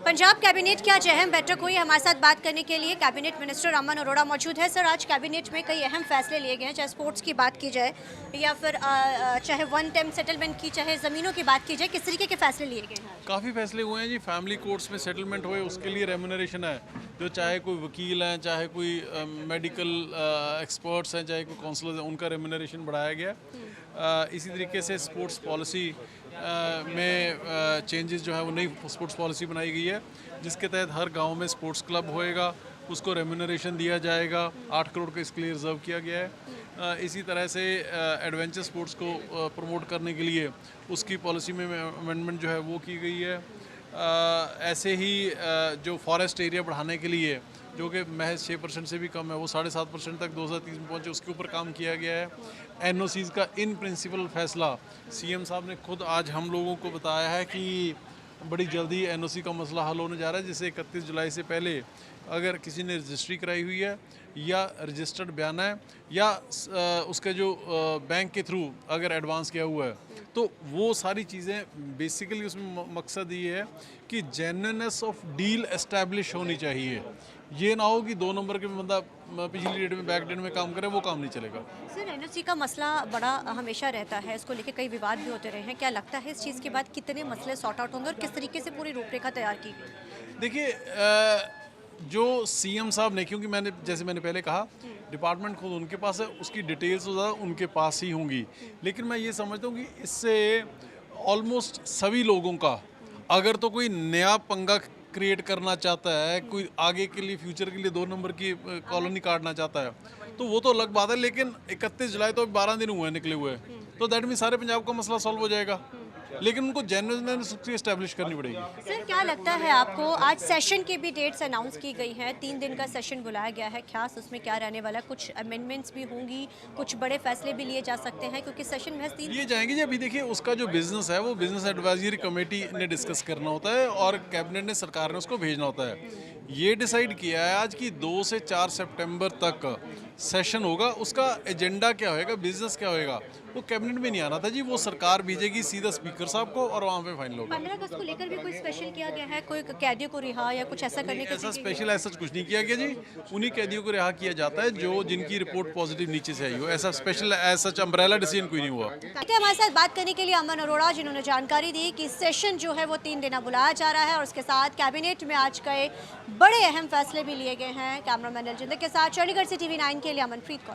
Punjab cabinet की आज अहम बैठक हुई। हमारे साथ बात करने के लिए कैबिनेट मिनिस्टर अमन अरोड़ा मौजूद है। सर, आज कैबिनेट में कई अहम फैसले लिए गए हैं, चाहे स्पोर्ट्स की बात की जाए या फिर चाहे वन टाइम सेटलमेंट की, चाहे ज़मीनों की बात की जाए, किस तरीके के फैसले लिए गए हैं? काफ़ी फैसले हुए हैं जी। फैमिली कोर्ट्स में सेटलमेंट हुए, उसके लिए रेम्यूनरेशन है, जो चाहे कोई वकील हैं, चाहे कोई मेडिकल एक्सपर्ट्स हैं, चाहे कोई काउंसलर हैं, उनका रेम्यूनरेशन बढ़ाया गया है। इसी तरीके से स्पोर्ट्स पॉलिसी में चेंजेस जो है वो नई स्पोर्ट्स पॉलिसी बनाई गई है, जिसके तहत हर गांव में स्पोर्ट्स क्लब होएगा, उसको रेम्यूनरेशन दिया जाएगा। 8 करोड़ का इसके लिए रिजर्व किया गया है। इसी तरह से एडवेंचर स्पोर्ट्स को प्रमोट करने के लिए उसकी पॉलिसी में अमेंडमेंट जो है वो की गई है। ऐसे ही जो फॉरेस्ट एरिया बढ़ाने के लिए, जो कि महज 6% से भी कम है, वो 7.5% तक 2030 में पहुँचे, उसके ऊपर काम किया गया है। एनओसीज़ का इन प्रिंसिपल फैसला सीएम साहब ने खुद आज हम लोगों को बताया है कि बड़ी जल्दी एनओसी का मसला हल होने जा रहा है, जिससे 31 जुलाई से पहले अगर किसी ने रजिस्ट्री कराई हुई है या रजिस्टर्ड बयाना है या उसके जो बैंक के थ्रू अगर एडवांस किया हुआ है, तो वो सारी चीज़ें बेसिकली उसमें मकसद ये है कि जेन्युइननेस ऑफ डील एस्टैब्लिश होनी चाहिए। ये ना हो कि 2 नंबर के बंदा पिछली डेट में बैक डेट में काम करे, वो काम नहीं चलेगा। सर, एनओसी का मसला बड़ा हमेशा रहता है, इसको लेकर कई विवाद भी होते रहे हैं। क्या लगता है इस चीज़ के बाद कितने मसले सॉर्ट आउट होंगे और किस तरीके से पूरी रूपरेखा तैयार की गई? देखिए, जो सीएम साहब ने, क्योंकि मैंने पहले कहा, डिपार्टमेंट खुद उनके पास है, उसकी डिटेल्स तो ज़्यादा उनके पास ही होंगी, लेकिन मैं ये समझता हूँ कि इससे ऑलमोस्ट सभी लोगों का, अगर तो कोई नया पंगा क्रिएट करना चाहता है, कोई आगे के लिए फ्यूचर के लिए 2 नंबर की कॉलोनी काटना चाहता है, तो वो तो अलग बात है। लेकिन 31 जुलाई तो अभी 12 दिन हुए निकले हुए, तो दैट मीन सारे पंजाब का मसला सॉल्व हो जाएगा, लेकिन उनको जेन्युइननेस एस्टैब्लिश करनी पड़ेगी। सर, क्या लगता है आपको, आज सेशन की भी डेट्स अनाउंस की गई है, 3 दिन का सेशन बुलाया गया है, ख्यास उसमें क्या रहने वाला है? कुछ अमेंडमेंट्स भी होंगी, कुछ बड़े फैसले भी लिए जा सकते हैं, क्योंकि सेशन महज 3 लिए जाएंगे जी। अभी देखिए, उसका जो बिजनेस है वो बिजनेस एडवाइजरी कमेटी ने डिस्कस करना होता है और कैबिनेट ने, सरकार ने उसको भेजना होता है। ये डिसाइड किया है आज कि 2 से 4 सितंबर तक सेशन होगा। उसका एजेंडा क्या होएगा, बिजनेस क्या होएगा, वो कैबिनेट में नहीं आना था जी, वो सरकार भेजेगी सीधा स्पीकर साहब को और वहाँ पे फाइनल होगा। 15 अगस्त को लेकर भी कोई स्पेशल किया गया है, कोई कैदियों को रिहा या कुछ ऐसा करने का? ऐसा स्पेशल ऐसा कुछ नहीं किया गया जी। उन्हीं कैदियों को रिहा किया जाता है जो जिनकी रिपोर्ट पॉजिटिव नीचे से आई हो। ऐसा स्पेशल ऐसा अम्ब्रेला डिसीजन कोई नहीं हुआ। हमारे साथ बात करने के लिए अमन अरोड़ा, जिन्होंने जानकारी दी कि सेशन जो है वो 3 दिन बुलाया जा रहा है और उसके साथ कैबिनेट में आज कई बड़े अहम फैसले भी लिए गए हैं। कैमरामैन अलजिंदर के साथ चंडीगढ़ से TV9 के लिए अमनप्रीत कौर।